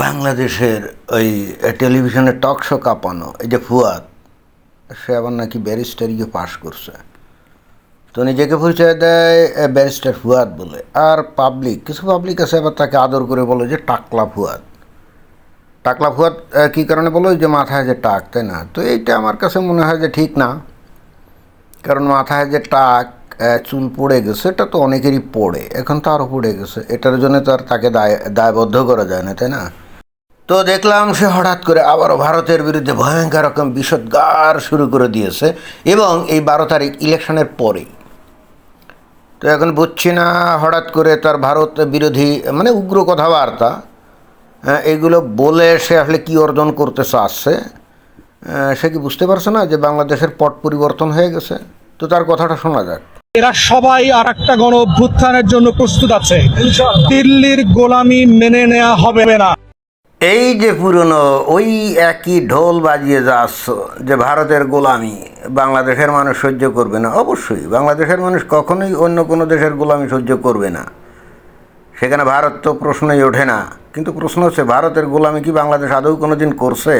বাংলাদেশের ওই টেলিভিশনে টক শো কাঁপানো এই যে ফুয়াদ, সে আবার নাকি ব্যারিস্টারিও পাশ করছে। তো নিজেকে পরিচয় দেয় ব্যারিস্টার ফুয়াদ বলে, আর কিছু পাবলিক আছে আবার তাকে আদর করে বলে যে টাকলা ফুয়াদ। টাকলা ফুয়াদ কী কারণে বলো, যে মাথায় যে টাক, তাই না? তো এইটা আমার কাছে মনে হয় যে ঠিক না, কারণ মাথায় যে টাক, চুল পড়ে গেছে, এটা তো অনেকেরই পড়ে, এখন তো আরও পড়ে গেছে, এটার জন্য তো আর তাকে দায়বদ্ধ করা যায় না, তাই না? তো দেখলাম সে হঠাৎ করে আবারও ভারতের বিরুদ্ধে ভয়ঙ্কর রকম বিষোদ্গার শুরু করে দিয়েছে, এবং এই 12 তারিখ ইলেকশনের পরেই। তো এখন বুঝছি না হঠাৎ করে তার ভারত বিরোধী মানে উগ্র কথাবার্তা এইগুলো বলে সে আসলে কী অর্জন করতে চাচ্ছে। সে কি বুঝতে পারছে না যে বাংলাদেশের পট পরিবর্তন হয়ে গেছে? তো তার কথাটা শোনা যাক। এরা সবাই আর একটা গণ অভ্যুত্থানের জন্য প্রস্তুত আছে। দিল্লির গোলামি মেনে নেওয়া হবে না। এই যে পুরনো ওই একই ঢোল বাজিয়ে যাচ্ছ যে ভারতের গোলামি বাংলাদেশের মানুষ সহ্য করবে না। অবশ্যই বাংলাদেশের মানুষ কখনোই অন্য কোনো দেশের গোলামি সহ্য করবে না, সেখানে ভারত তো প্রশ্নই ওঠে না। কিন্তু প্রশ্ন হচ্ছে, ভারতের গোলামি কি বাংলাদেশ আদৌ কোনো দিন করছে?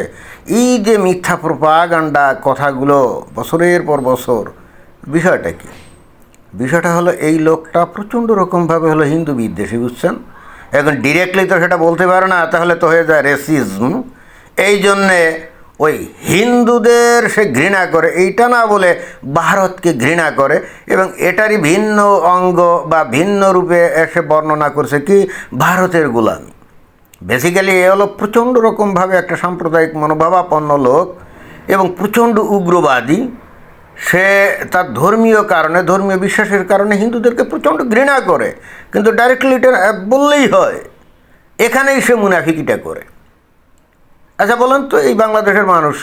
এই যে মিথ্যা প্রোপাগান্ডা কথাগুলো বছরের পর বছর, বিষয়টা কি? বিষয়টা হলো, এই লোকটা প্রচণ্ড রকমভাবে হলো হিন্দু বিদ্বেষী, বুঝছেন? এখন ডিরেক্টলি তো সেটা বলতে পারে না, তাহলে তো হয়ে যায় রেসিজম। এই জন্যে ওই হিন্দুদের সে ঘৃণা করে, এইটা না বলে ভারতকে ঘৃণা করে, এবং এটারই ভিন্ন অঙ্গ বা ভিন্ন রূপে এসে বর্ণনা করছে কি ভারতের গোলামি। বেসিক্যালি এ হলো প্রচণ্ড রকমভাবে একটা সাম্প্রদায়িক মনোভাবাপন্ন লোক এবং প্রচণ্ড উগ্রবাদী। সে তার ধর্মীয় কারণে, ধর্মীয় বিশ্বাসের কারণে হিন্দুদেরকে প্রচণ্ড ঘৃণা করে, কিন্তু ডাইরেক্টলি এটা বললেই হয়। এখানেই সে মুনাফিকিটা করে। আচ্ছা বলেন তো, এই বাংলাদেশের মানুষ,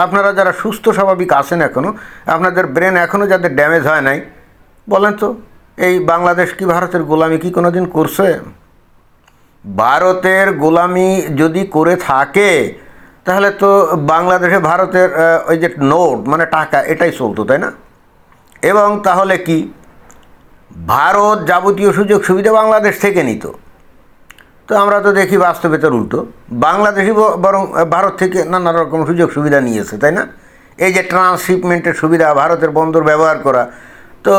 আপনারা যারা সুস্থ স্বাভাবিক আছেন এখনও, আপনাদের ব্রেন এখনও যাদের ড্যামেজ হয় নাই, বলেন তো এই বাংলাদেশ কি ভারতের গোলামি কি কোনো দিন করছে? ভারতের গোলামি যদি করে থাকে তাহলে তো বাংলাদেশে ভারতের ওই যে নোট মানে টাকা, এটাই চলতো, তাই না? এবং তাহলে কি ভারত যাবতীয় সুযোগ সুবিধা বাংলাদেশ থেকে নিত? তো আমরা তো দেখি বাস্তবে তার উল্টো, বাংলাদেশই বরং ভারত থেকে নানা রকম সুযোগ সুবিধা নিয়েছে, তাই না? এই যে ট্রান্সশিপমেন্টের সুবিধা, ভারতের বন্দর ব্যবহার করা, তো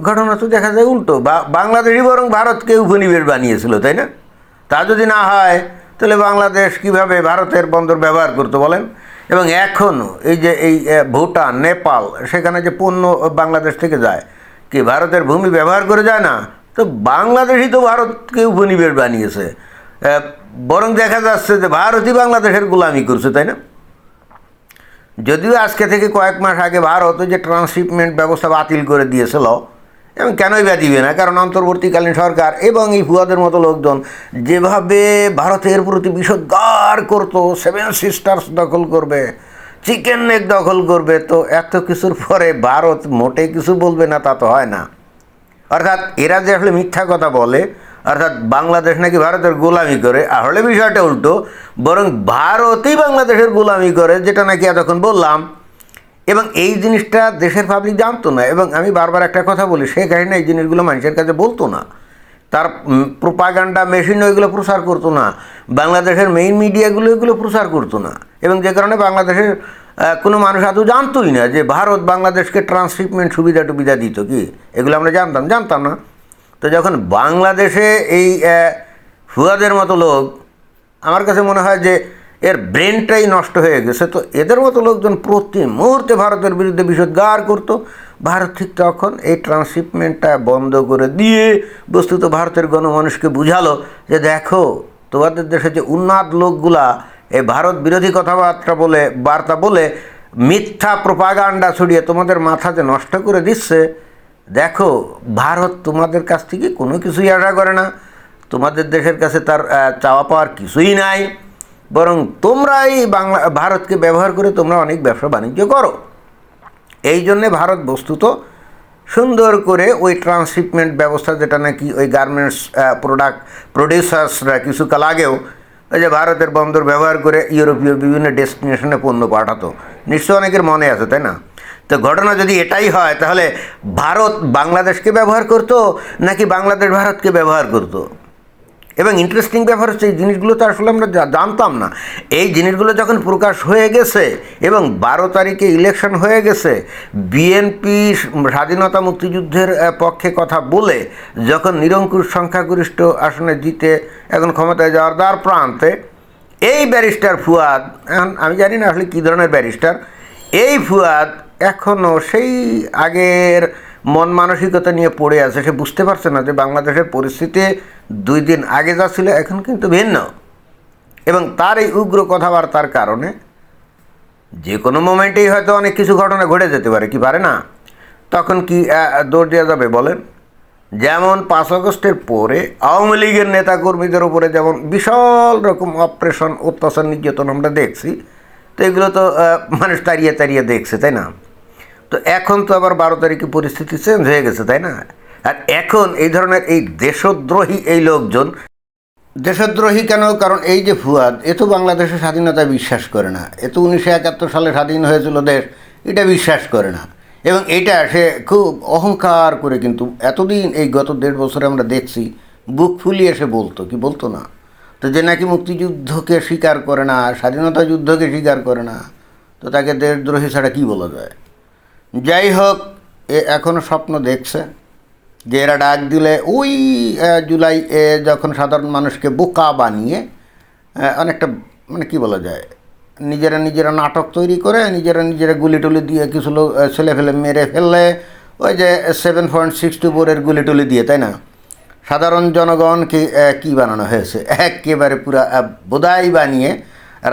ঘটনা তো দেখা যায় উল্টো, বাংলাদেশই বরং ভারতকে উপনিবেশ বানিয়েছিল, তাই না? তা যদি না হয় তাহলে বাংলাদেশ কিভাবে ভারতের বন্দর ব্যবহার করতো বলেন? এবং এখনও এই যে এই ভুটান, নেপাল, সেখানে যে পণ্য বাংলাদেশ থেকে যায়, কি ভারতের ভূমি ব্যবহার করে যায় না? তো বাংলাদেশই তো ভারতকে উপনিবেশ বানিয়েছে, বরং দেখা যাচ্ছে যে ভারতই বাংলাদেশের গোলামি করছে, তাই না? যদিও আজকে থেকে কয়েক মাস আগে ভারত ওই যে ট্রান্সশিপমেন্ট ব্যবস্থা বাতিল করে দিয়েছিল, এবং কেনই বা দিবে না, কারণ অন্তর্বর্তীকালীন সরকার এবং এই ফুয়াদের মতো লোকজন যেভাবে ভারতের প্রতি বিষোদ্গার করতো, 7 সিস্টার্স দখল করবে, চিকেন নেক দখল করবে, তো এত কিছুর পরে ভারত মোটে কিছু বলবে না তা তো হয় না। অর্থাৎ এরা যে আসলে মিথ্যা কথা বলে, অর্থাৎ বাংলাদেশ নাকি ভারতের গোলামি করে, আসলে বিষয়টা উল্টো, বরং ভারতই বাংলাদেশের গোলামি করে, যেটা নাকি এতক্ষণ বললাম। এবং এই জিনিসটা দেশের পাবলিক জানতো না, এবং আমি বারবার একটা কথা বলি, শেখ হাসিনা এই জিনিসগুলো মানুষের কাছে বলতো না, তার প্রোপাগান্ডা মেশিন ওইগুলো প্রচার করতো না, বাংলাদেশের মেইন মিডিয়াগুলো এগুলো প্রচার করতো না, এবং যে কারণে বাংলাদেশের কোনো মানুষ আদৌ জানতোই না যে ভারত বাংলাদেশকে ট্রান্সশিপমেন্ট সুবিধা দিত। কি এগুলো আমরা জানতাম না। তো যখন বাংলাদেশে এই ফুয়াদের মতো লোক, আমার কাছে মনে হয় যে এর ব্রেনটাই নষ্ট হয়ে গেছে। তো এদের মতো লোকজন প্রতি মুহূর্তে ভারতের বিরুদ্ধে বিষোদ্গার করতো। ভারত ঠিক তখন এই ট্রান্সশিপমেন্টটা বন্ধ করে দিয়ে বস্তুত ভারতের গণমানুষকে বুঝালো যে দেখো, তোমাদের দেশে যে উন্মাদ লোকগুলা এই ভারত বিরোধী বার্তা বলে মিথ্যা প্রোপাগান্ডা ছড়িয়ে তোমাদের মাথা যে নষ্ট করে দিচ্ছে, দেখো ভারত তোমাদের কাছ থেকে কোনো কিছুই আশা করে না, তোমাদের দেশের কাছে তার চাওয়া পাওয়ার কিছুই নাই, বরং তোমরাই ভারতকে ব্যবহার করে তোমরা অনেক ব্যবসা বাণিজ্য করো। এই জন্যে ভারত বস্তুত সুন্দর করে ওই ট্রান্সশিপমেন্ট ব্যবস্থা, যেটা নাকি ওই গার্মেন্টস প্রডিউসার্সরা কিছুকাল আগেও ওই যে ভারতের বন্দর ব্যবহার করে ইউরোপীয় বিভিন্ন ডেস্টিনেশনে পণ্য পাঠাতো, নিশ্চয় অনেকের মনে আছে, তাই না? তো ঘটনা যদি এটাই হয়, তাহলে ভারত বাংলাদেশকে ব্যবহার করতো নাকি বাংলাদেশ ভারতকে ব্যবহার করতো? এবং ইন্টারেস্টিং ব্যাপার হচ্ছে এই জিনিসগুলো তো আসলে আমরা জানতাম না। এই জিনিসগুলো যখন প্রকাশ হয়ে গেছে এবং 12 তারিখে ইলেকশন হয়ে গেছে, বিএনপি স্বাধীনতা মুক্তিযুদ্ধের পক্ষে কথা বলে যখন নিরঙ্কুশ সংখ্যাগরিষ্ঠ আসনে জিতে এখন ক্ষমতায় যাওয়ার দ্বার প্রান্তে, এই ব্যারিস্টার ফুয়াদ, এখন আমি জানি না আসলে কী ধরনের ব্যারিস্টার, এই ফুয়াদ এখনও সেই আগের মন মানসিকতা নিয়ে পড়ে আছে। সে বুঝতে পারছে না যে বাংলাদেশের পরিস্থিতি 2 দিন আগে যা ছিল এখন কিন্তু ভিন্ন, এবং তার এই উগ্র কথাবার্তার কারণে যে কোনো মোমেন্টেই হয়তো অনেক কিছু ঘটনা ঘটে যেতে পারে, কি পারে না? তখন কি দৌড় দেওয়া যাবে বলেন? যেমন 5 আগস্টের পরে আওয়ামী লীগের নেতাকর্মীদের উপরে যেমন বিশাল রকম অপারেশন, অত্যাচার, নির্যাতন আমরা দেখছি, তো এগুলো তো মানুষ তাড়িয়ে তাড়িয়ে দেখছে, তাই না? তো এখন তো আবার 12 তারিখে পরিস্থিতি চেঞ্জ হয়ে গেছে, তাই না? আর এখন এই ধরনের এই দেশদ্রোহী এই লোকজন, দেশদ্রোহী কেন? কারণ এই যে ফুয়াদ, এ তো বাংলাদেশের স্বাধীনতায় বিশ্বাস করে না, এ তো 1971 সালে স্বাধীন হয়েছিল দেশ, এটা বিশ্বাস করে না। এবং এটা সে খুব অহংকার করে, কিন্তু এতদিন এই গত 1.5 বছরে আমরা দেখছি বুক ফুলিয়ে সে বলতো, কি বলতো না, তো যে নাকি মুক্তিযুদ্ধকে স্বীকার করে না, স্বাধীনতা যুদ্ধকে স্বীকার করে না, তো তাকে দেশদ্রোহী ছাড়া কী বলা যায়? যাই হোক, এ এখনও স্বপ্ন দেখছে যে এরা ডাক দিলে ওই জুলাই যখন সাধারণ মানুষকে বোকা বানিয়ে অনেকটা, মানে কী বলা যায়, নিজেরা নাটক তৈরি করে নিজেরা গুলি টুলি দিয়ে কিছু লোক ছেলে ফেলে মেরে ফেললে, ওই যে 7.64-এর গুলি টুলি দিয়ে, তাই না? সাধারণ জনগণকে কী বানানো হয়েছে, একেবারে পুরা বোদাই বানিয়ে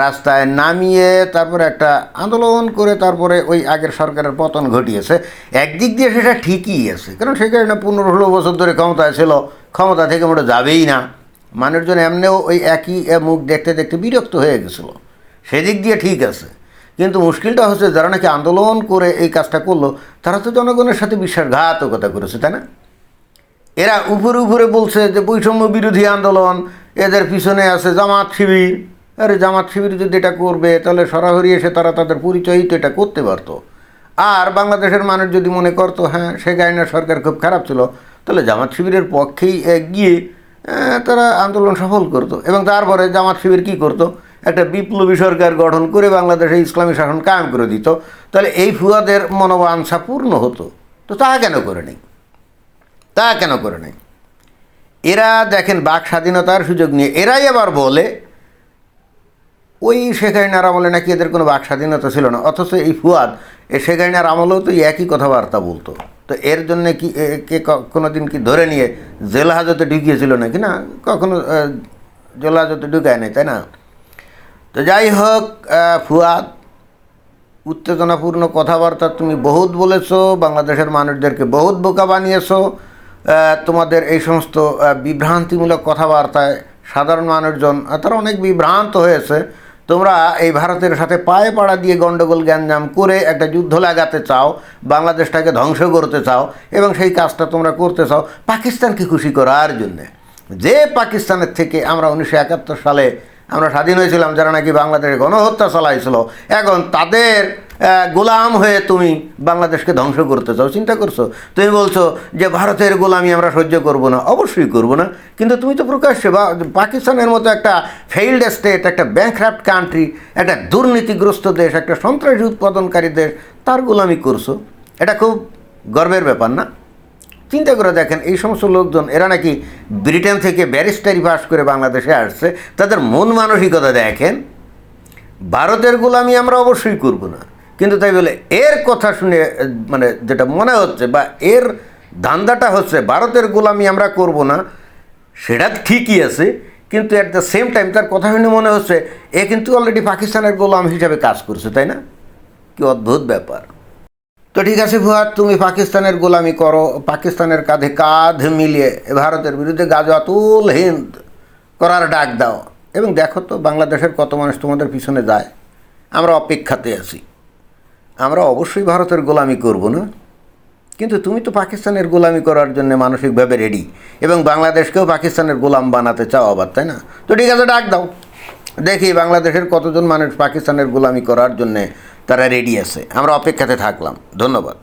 রাস্তায় নামিয়ে তারপরে একটা আন্দোলন করে তারপরে ওই আগের সরকারের পতন ঘটিয়েছে। একদিক দিয়ে সেটা ঠিকই আছে, কারণ সেখানে 15-16 বছর ধরে ক্ষমতায় ছিল, ক্ষমতা থেকে মোটা যাবেই না, মানুষজন এমনিও ওই একই মুখ দেখতে দেখতে বিরক্ত হয়ে গেছিলো, সেদিক দিয়ে ঠিক আছে। কিন্তু মুশকিলটা হচ্ছে যারা নাকি আন্দোলন করে এই কাজটা করলো, তারা তো জনগণের সাথে বিশ্বাসঘাতকতা করেছে, তাই না? এরা উপরে উপরে বলছে যে বৈষম্য বিরোধী আন্দোলন, এদের পিছনে আছে জামাত শিবির। আরে জামাত শিবির যদি এটা করবে তাহলে সরাসরি এসে তারা তাদের পরিচয়ই তো এটা করতে পারতো। আর বাংলাদেশের মানুষ যদি মনে করতো হ্যাঁ শেখ হাসিনার সরকার খুব খারাপ ছিল, তাহলে জামাত শিবিরের পক্ষেই গিয়ে তারা আন্দোলন সফল করতো, এবং তারপরে জামাত শিবির কী করতো, একটা বিপ্লবী সরকার গঠন করে বাংলাদেশে ইসলামী শাসন কায়েম করে দিত। তাহলে এই ফুয়াদের মনোবাঞ্ছা পূর্ণ হতো। তো তা কেন করে নেই? এরা দেখেন বাক স্বাধীনতার সুযোগ নিয়ে এরাই আবার বলে ওই শেখ হাসিনার আমলে নাকি এদের কোনো বাক স্বাধীনতা ছিল না, অথচ এই ফুয়াদ শেখ হাসিনার আমলেও তো একই কথাবার্তা বলতো। তো এর জন্যে কি কে কোনো দিন কি ধরে নিয়ে জেল হাজতে ঢুকিয়েছিল নাকি? না, কখনো জেল হাজতে ঢুকায় নাই, তাই না? তো যাই হোক, ফুয়াদ, উত্তেজনাপূর্ণ কথাবার্তা তুমি বহুত বলেছো, বাংলাদেশের মানুষদেরকে বহুত বোকা বানিয়েছো। তোমাদের এই সমস্ত বিভ্রান্তিমূলক কথাবার্তায় সাধারণ মানুষজন তারা অনেক বিভ্রান্ত হয়েছে। তোমরা এই ভারতের সাথে পায়ে পাড়া দিয়ে গণ্ডগোল গ্যাঞ্জাম করে একটা যুদ্ধ লাগাতে চাও, বাংলাদেশটাকে ধ্বংস করতে চাও, এবং সেই কাজটা তোমরা করতে চাও পাকিস্তানকে খুশি করার জন্যে। যে পাকিস্তানের থেকে আমরা 1971 সালে আমরা স্বাধীন হয়েছিলাম, যারা নাকি বাংলাদেশে গণহত্যা চালাইছিল, এখন তাদের গোলাম হয়ে তুমি বাংলাদেশকে ধ্বংস করতে চাও। চিন্তা করছো? তুমি বলছো যে ভারতের গোলামি আমরা সহ্য করব না। অবশ্যই করব না, কিন্তু তুমি তো প্রকাশ্যে পাকিস্তানের মতো একটা ফেইল্ড স্টেট, একটা ব্যাংকরাপ্ট কান্ট্রি, একটা দুর্নীতিগ্রস্ত দেশ, একটা সন্ত্রাসী উৎপাদনকারী দেশ, তার গোলামি করছো। এটা খুব গর্বের ব্যাপার না? চিন্তা করে দেখেন, এই সমস্ত লোকজন এরা নাকি ব্রিটেন থেকে ব্যারিস্টারি পাস করে বাংলাদেশে আসছে, তাদের মন মানসিকতা দেখেন। ভারতের গোলামি আমরা অবশ্যই করব না, কিন্তু তাই বলে এর কথা শুনে মানে যেটা মনে হচ্ছে বা এর ধান্দাটা হচ্ছে ভারতের গোলামি আমরা করব না, সেটা ঠিকই আছে, কিন্তু অ্যাট দ্য সেম টাইম তার কথা শুনে মনে হচ্ছে এ কিন্তু অলরেডি পাকিস্তানের গোলাম হিসাবে কাজ করছে, তাই না? কি অদ্ভুত ব্যাপার। তো ঠিক আছে ফুয়াদ, তুমি পাকিস্তানের গোলামি করো, পাকিস্তানের কাঁধে কাঁধ মিলিয়ে ভারতের বিরুদ্ধে গাজওয়াতুল হিন্দ করার ডাক দাও, এবং দেখো তো বাংলাদেশের কত মানুষ তোমাদের পিছনে যায়। আমরা অপেক্ষাতে আছি। আমরা অবশ্যই ভারতের গোলামি করব না, কিন্তু তুমি তো পাকিস্তানের গোলামি করার জন্য মানসিকভাবে রেডি, এবং বাংলাদেশকেও পাকিস্তানের গোলাম বানাতে চাও আবার, তাই না? তো ঠিক আছে, ডাক দাও, দেখি বাংলাদেশের কতজন মানুষ পাকিস্তানের গোলামি করার জন্যে তারা রেডি আছে। আমরা অপেক্ষাতে থাকলাম। ধন্যবাদ।